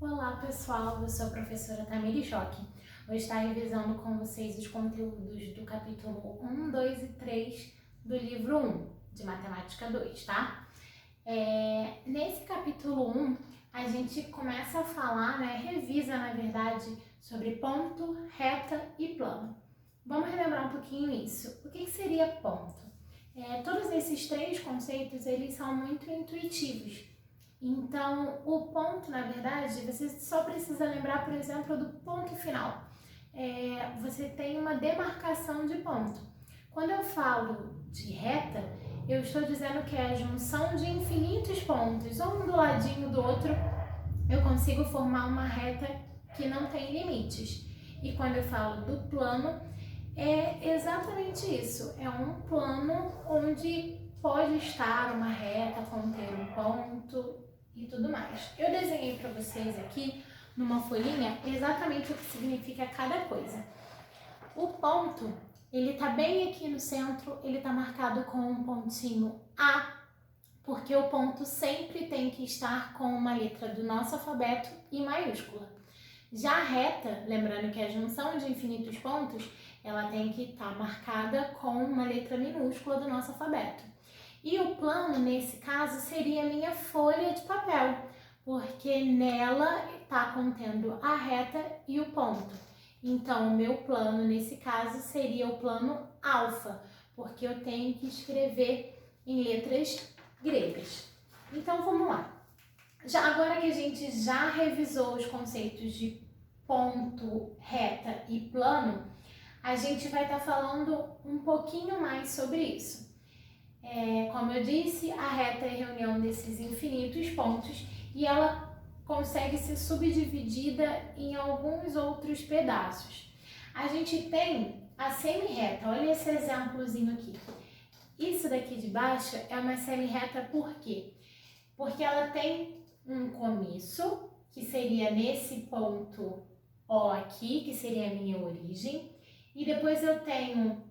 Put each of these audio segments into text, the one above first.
Olá pessoal, eu sou a professora Tamiri Choque. Vou estar revisando com vocês os conteúdos do capítulo 1, 2 e 3 do livro 1, de Matemática 2, tá? Nesse capítulo 1, a gente começa a falar, revisa na verdade, sobre ponto, reta e plano. Vamos relembrar um pouquinho isso. O que seria ponto? Todos esses três conceitos, eles são muito intuitivos. Então, o ponto, na verdade, você só precisa lembrar, por exemplo, do ponto final. Você tem uma demarcação de ponto. Quando eu falo de reta, eu estou dizendo que é a junção de infinitos pontos, um do ladinho do outro, eu consigo formar uma reta que não tem limites. E quando eu falo do plano, é exatamente isso. É um plano onde pode estar uma reta, conter um ponto e tudo mais. Eu desenhei para vocês aqui numa folhinha exatamente o que significa cada coisa. O ponto, ele tá bem aqui no centro, ele tá marcado com um pontinho A, porque o ponto sempre tem que estar com uma letra do nosso alfabeto e maiúscula. Já a reta, lembrando que a junção de infinitos pontos, ela tem que estar marcada com uma letra minúscula do nosso alfabeto. E o plano, nesse caso, seria a minha folha de papel, porque nela está contendo a reta e o ponto. Então, o meu plano, nesse caso, seria o plano alfa, porque eu tenho que escrever em letras gregas. Então, vamos lá. Agora que a gente já revisou os conceitos de ponto, reta e plano, a gente vai estar falando um pouquinho mais sobre isso. Como eu disse, a reta é a reunião desses infinitos pontos e ela consegue ser subdividida em alguns outros pedaços. A gente tem a semi-reta, olha esse exemplozinho aqui. Isso daqui de baixo é uma semi-reta por quê? Porque ela tem um começo, que seria nesse ponto O aqui, que seria a minha origem, e depois eu tenho,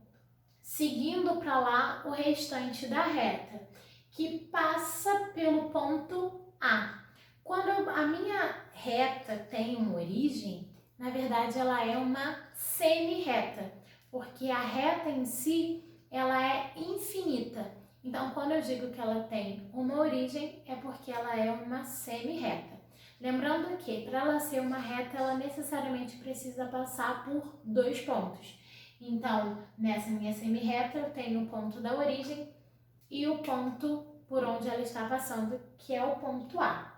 seguindo para lá, o restante da reta, que passa pelo ponto A. Quando a minha reta tem uma origem, na verdade ela é uma semi-reta, porque a reta em si, ela é infinita. Então, quando eu digo que ela tem uma origem, é porque ela é uma semi-reta. Lembrando que, para ela ser uma reta, ela necessariamente precisa passar por dois pontos. Então, nessa minha semi-reta, eu tenho o ponto da origem e o ponto por onde ela está passando, que é o ponto A.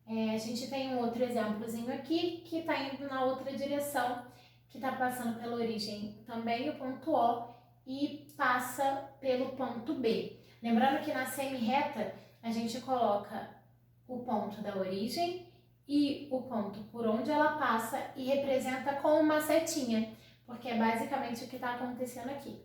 A gente tem um outro exemplozinho aqui, que está indo na outra direção, que está passando pela origem também o ponto O, e passa pelo ponto B. Lembrando que na semi-reta a gente coloca o ponto da origem e o ponto por onde ela passa e representa com uma setinha, porque é basicamente o que está acontecendo aqui.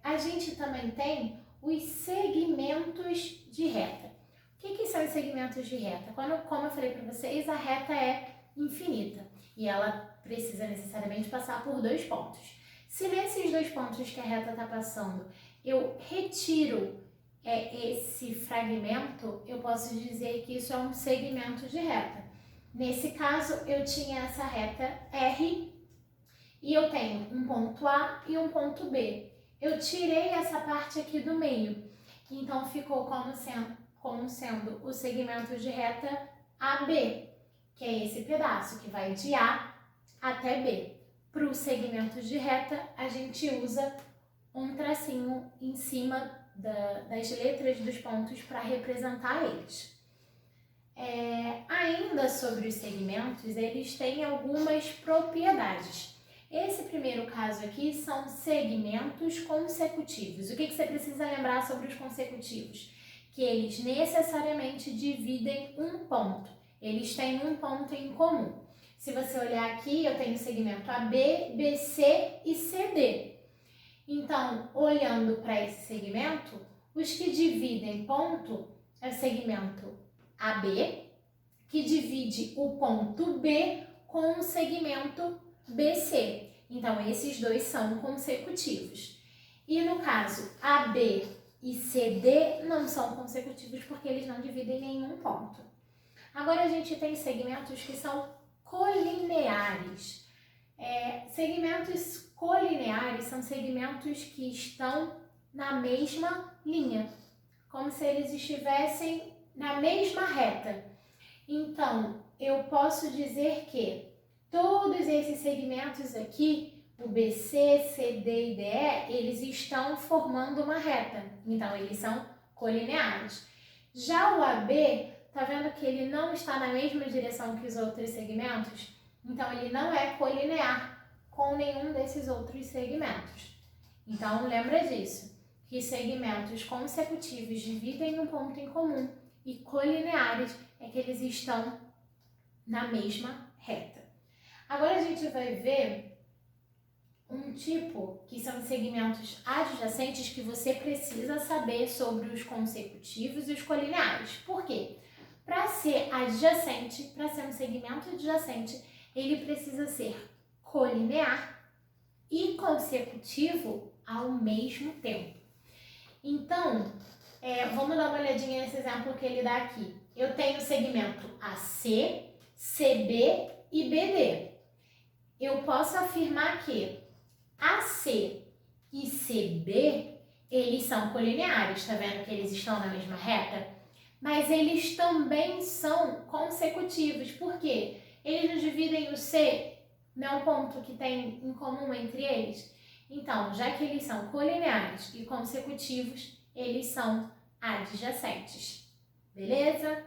A gente também tem os segmentos de reta. O que são os segmentos de reta? Como eu falei para vocês, a reta é infinita e ela precisa necessariamente passar por dois pontos. Se nesses dois pontos que a reta está passando, eu retiro esse fragmento, eu posso dizer que isso é um segmento de reta. Nesse caso, eu tinha essa reta R e eu tenho um ponto A e um ponto B. Eu tirei essa parte aqui do meio, então ficou como sendo o segmento de reta AB, que é esse pedaço que vai de A até B. Para o segmento de reta, a gente usa um tracinho em cima das letras dos pontos para representar eles. Ainda sobre os segmentos, eles têm algumas propriedades. Esse primeiro caso aqui são segmentos consecutivos. O que você precisa lembrar sobre os consecutivos? Que eles necessariamente dividem um ponto. Eles têm um ponto em comum. Se você olhar aqui, eu tenho segmento AB, BC e CD. Então, olhando para esse segmento, os que dividem ponto é o segmento AB, que divide o ponto B com o segmento BC. Então, esses dois são consecutivos. E no caso, AB e CD não são consecutivos porque eles não dividem nenhum ponto. A Agora a gente tem segmentos que são colineares. Segmentos colineares são segmentos que estão na mesma linha, como se eles estivessem na mesma reta. Então, eu posso dizer que todos esses segmentos aqui, o BC, CD e DE, eles estão formando uma reta. Então, eles são colineares. Já o AB, tá vendo que ele não está na mesma direção que os outros segmentos? Então, ele não é colinear com nenhum desses outros segmentos. Então, lembra disso, que segmentos consecutivos dividem um ponto em comum e colineares é que eles estão na mesma reta. Agora a gente vai ver um tipo que são segmentos adjacentes que você precisa saber sobre os consecutivos e os colineares. Por quê? Para ser adjacente, para ser um segmento adjacente, ele precisa ser colinear e consecutivo ao mesmo tempo. Então, vamos dar uma olhadinha nesse exemplo que ele dá aqui. Eu tenho o segmento AC, CB e BD. Eu posso afirmar que AC e CB, eles são colineares, tá vendo que eles estão na mesma reta? Mas eles também são consecutivos, por quê? Eles não dividem o C, não é um ponto que tem em comum entre eles? Então, já que eles são colineares e consecutivos, eles são adjacentes, beleza?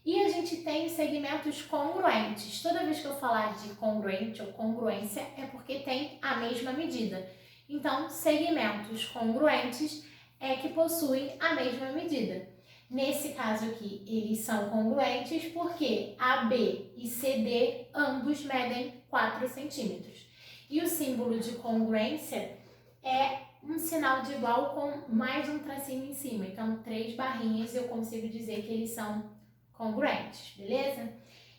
E a gente tem segmentos congruentes. Toda vez que eu falar de congruente ou congruência é porque tem a mesma medida. Então, segmentos congruentes é que possuem a mesma medida. Nesse caso aqui, eles são congruentes porque AB e CD ambos medem 4 centímetros. E o símbolo de congruência é um sinal de igual com mais um tracinho em cima. Então, 3 barrinhas eu consigo dizer que eles são congruentes, beleza?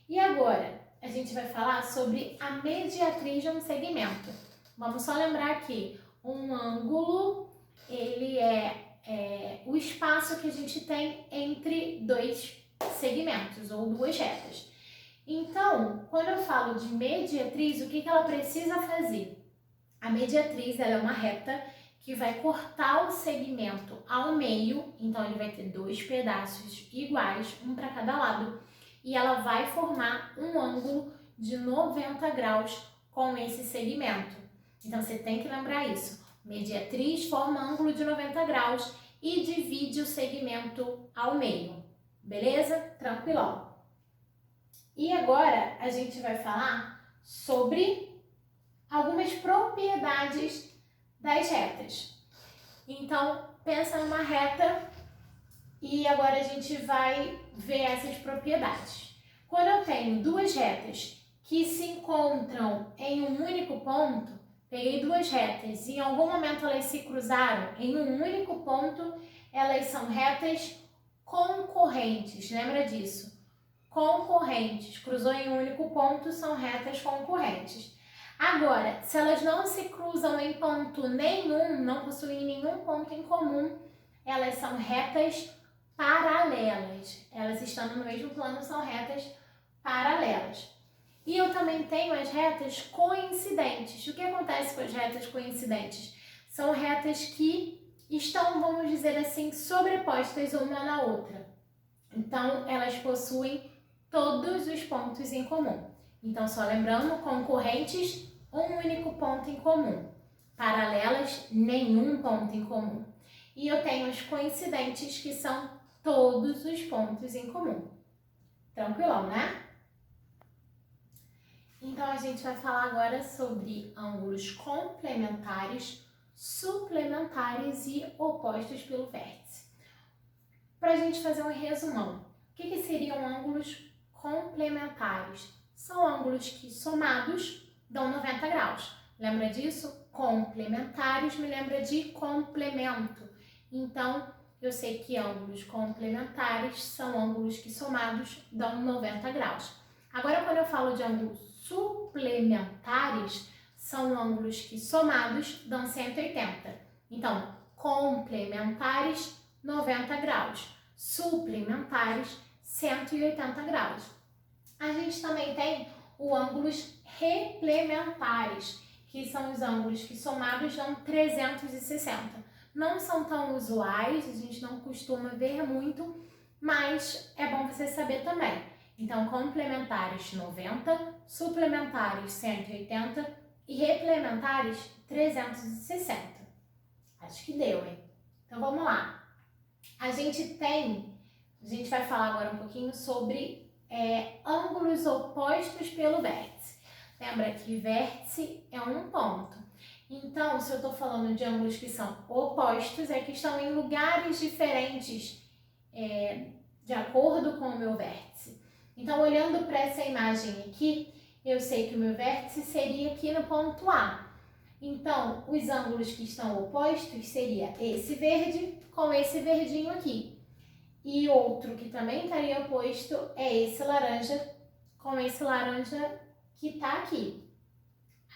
E agora, a gente vai falar sobre a mediatriz de um segmento. Vamos só lembrar que um ângulo, ele é o espaço que a gente tem entre 2 segmentos ou 2 retas. Então, quando eu falo de mediatriz, o que ela precisa fazer? A mediatriz, ela é uma reta que vai cortar o segmento ao meio, então ele vai ter 2 pedaços iguais, um para cada lado, e ela vai formar um ângulo de 90 graus com esse segmento. Então você tem que lembrar isso. Mediatriz forma ângulo de 90 graus e divide o segmento ao meio. Beleza? Tranquilão. E agora a gente vai falar sobre algumas propriedades das retas. Então, pensa numa reta e agora a gente vai ver essas propriedades. Quando eu tenho 2 retas que se encontram em um único ponto, peguei 2 retas e em algum momento elas se cruzaram em um único ponto, elas são retas concorrentes, lembra disso? Concorrentes, cruzou em um único ponto, são retas concorrentes. Agora, se elas não se cruzam em ponto nenhum, não possuem nenhum ponto em comum, elas são retas paralelas. Elas estando no mesmo plano, são retas paralelas. E eu também tenho as retas coincidentes. O que acontece com as retas coincidentes? São retas que estão, vamos dizer assim, sobrepostas uma na outra. Então, elas possuem todos os pontos em comum. Então, só lembrando, concorrentes, um único ponto em comum. Paralelas, nenhum ponto em comum. E eu tenho as coincidentes, que são todos os pontos em comum. Tranquilão, né? Então, a gente vai falar agora sobre ângulos complementares, suplementares e opostos pelo vértice. Para a gente fazer um resumão, o que seriam ângulos complementares? São ângulos que somados dão 90 graus. Lembra disso? Complementares me lembra de complemento. Então, eu sei que ângulos complementares são ângulos que somados dão 90 graus. Agora, quando eu falo de ângulos suplementares, são ângulos que somados dão 180. Então, complementares, 90 graus. Suplementares, 180 graus. A gente também tem os ângulos replementares, que são os ângulos que somados dão 360. Não são tão usuais, a gente não costuma ver muito, mas é bom você saber também. Então, complementares 90, suplementares 180 e replementares 360. Acho que deu, hein? Então, vamos lá. A gente vai falar agora um pouquinho sobre ângulos opostos pelo vértice. Lembra que vértice é um ponto. Então, se eu estou falando de ângulos que são opostos, é que estão em lugares diferentes de acordo com o meu vértice. Então, olhando para essa imagem aqui, eu sei que o meu vértice seria aqui no ponto A. Então, os ângulos que estão opostos seria esse verde com esse verdinho aqui. E outro que também estaria oposto é esse laranja com esse laranja que está aqui.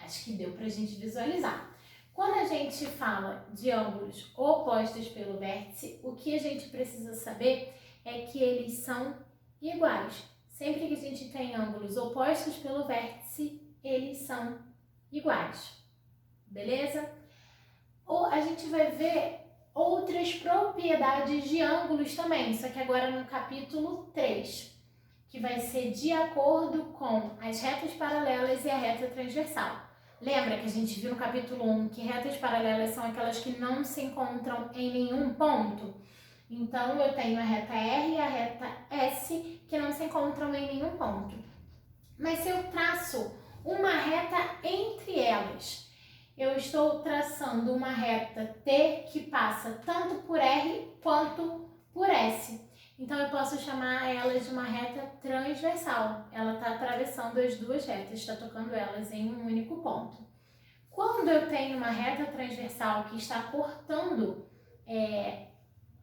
Acho que deu para a gente visualizar. Quando a gente fala de ângulos opostos pelo vértice, o que a gente precisa saber é que eles são iguais. Sempre que a gente tem ângulos opostos pelo vértice, eles são iguais. Beleza? Ou a gente vai ver outras propriedades de ângulos também, só que agora no capítulo 3, que vai ser de acordo com as retas paralelas e a reta transversal. Lembra que a gente viu no capítulo 1 que retas paralelas são aquelas que não se encontram em nenhum ponto? Então, eu tenho a reta R e a reta S que não se encontram em nenhum ponto. Mas se eu traço uma reta entre elas, eu estou traçando uma reta T que passa tanto por R quanto por S. Então, eu posso chamar ela de uma reta transversal. Ela está atravessando as duas retas, está tocando elas em um único ponto. Quando eu tenho uma reta transversal que está cortando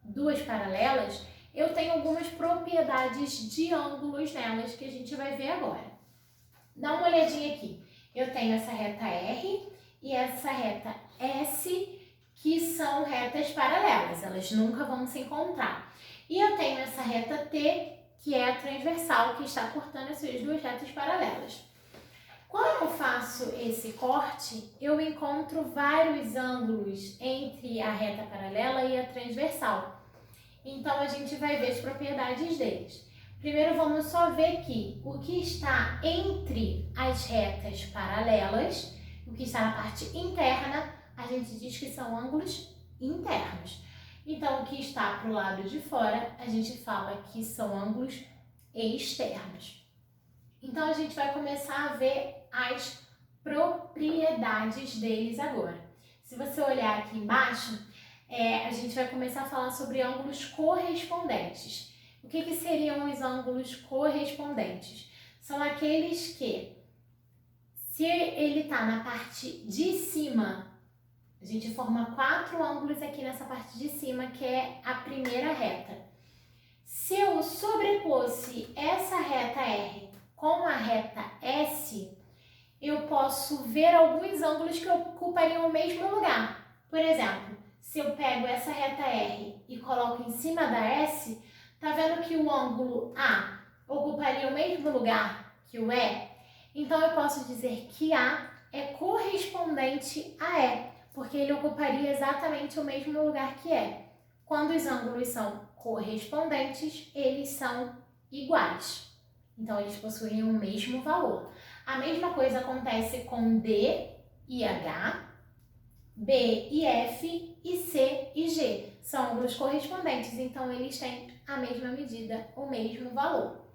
duas paralelas, eu tenho algumas propriedades de ângulos nelas que a gente vai ver agora. Dá uma olhadinha aqui. Eu tenho essa reta R e essa reta S, que são retas paralelas, elas nunca vão se encontrar. E eu tenho essa reta T, que é a transversal, que está cortando essas duas retas paralelas. Quando eu faço esse corte, eu encontro vários ângulos entre a reta paralela e a transversal. Então, a gente vai ver as propriedades deles. Primeiro, vamos só ver que o que está entre as retas paralelas, o que está na parte interna, a gente diz que são ângulos internos. Então, o que está para o lado de fora, a gente fala que são ângulos externos. Então, a gente vai começar a ver as propriedades deles agora. Se você olhar aqui embaixo, a gente vai começar a falar sobre ângulos correspondentes. O que seriam os ângulos correspondentes? São aqueles que, se ele está na parte de cima, a gente forma 4 ângulos aqui nessa parte de cima, que é a primeira reta. Se eu sobreposse essa reta R com a reta S, eu posso ver alguns ângulos que ocupariam o mesmo lugar. Por exemplo, se eu pego essa reta R e coloco em cima da S, tá vendo que o ângulo A ocuparia o mesmo lugar que o E? Então, eu posso dizer que A é correspondente a E, porque ele ocuparia exatamente o mesmo lugar que E. Quando os ângulos são correspondentes, eles são iguais. Então, eles possuem o mesmo valor. A mesma coisa acontece com D e H, B e F e C e G. São ângulos correspondentes, então eles têm a mesma medida, o mesmo valor.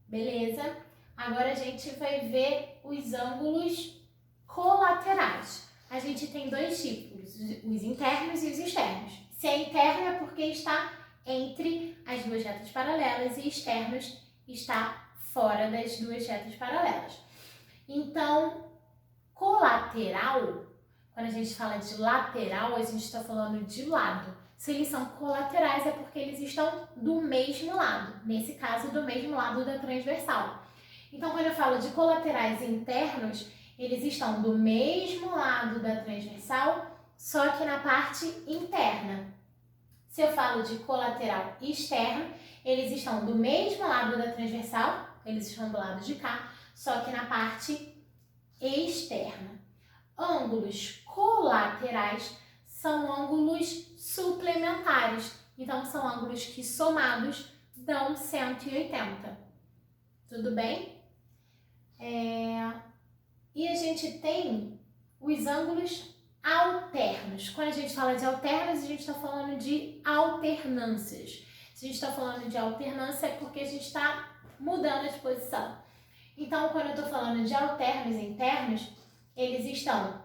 Beleza? Agora a gente vai ver os ângulos colaterais. A gente tem 2 tipos, os internos e os externos. Se é interno é porque está entre as duas retas paralelas e externos está fora das duas retas paralelas. Então, colateral, quando a gente fala de lateral, a gente está falando de lado. Se eles são colaterais é porque eles estão do mesmo lado, nesse caso do mesmo lado da transversal. Então, quando eu falo de colaterais internos, eles estão do mesmo lado da transversal, só que na parte interna. Se eu falo de colateral e externo, eles estão do mesmo lado da transversal, eles estão do lado de cá, só que na parte externa. Ângulos colaterais são ângulos suplementares, então são ângulos que somados dão 180. Tudo bem? E a gente tem os ângulos alternos. Quando a gente fala de alternos, a gente está falando de alternâncias. Se a gente está falando de alternância é porque a gente está mudando de posição. Então, quando eu estou falando de alternos internos, eles estão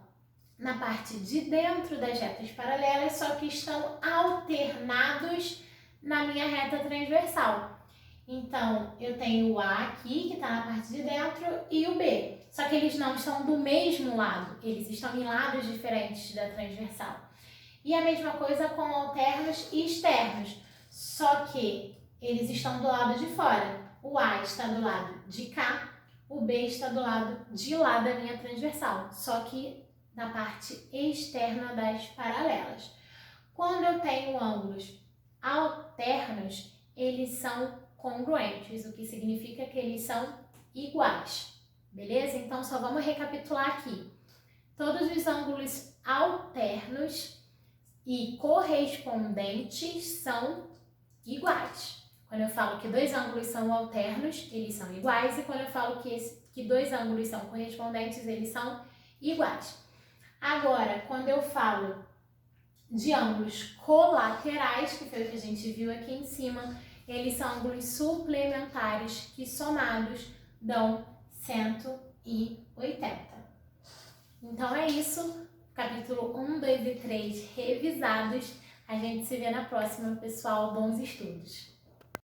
na parte de dentro das retas paralelas, só que estão alternados na minha reta transversal. Então, eu tenho o A aqui, que está na parte de dentro, e o B. Só que eles não estão do mesmo lado, eles estão em lados diferentes da transversal. E a mesma coisa com alternos e externos, só que eles estão do lado de fora. O A está do lado de cá, o B está do lado de lá da minha transversal, só que na parte externa das paralelas. Quando eu tenho ângulos alternos, eles são congruentes, o que significa que eles são iguais, beleza? Então, só vamos recapitular aqui. Todos os ângulos alternos e correspondentes são iguais. Quando eu falo que dois ângulos são alternos, eles são iguais, e quando eu falo que dois ângulos são correspondentes, eles são iguais. Agora, quando eu falo de ângulos colaterais, que foi o que a gente viu aqui em cima, eles são ângulos suplementares que somados dão 180. Então é isso, capítulo 1, 2 e 3 revisados. A gente se vê na próxima, pessoal. Bons estudos!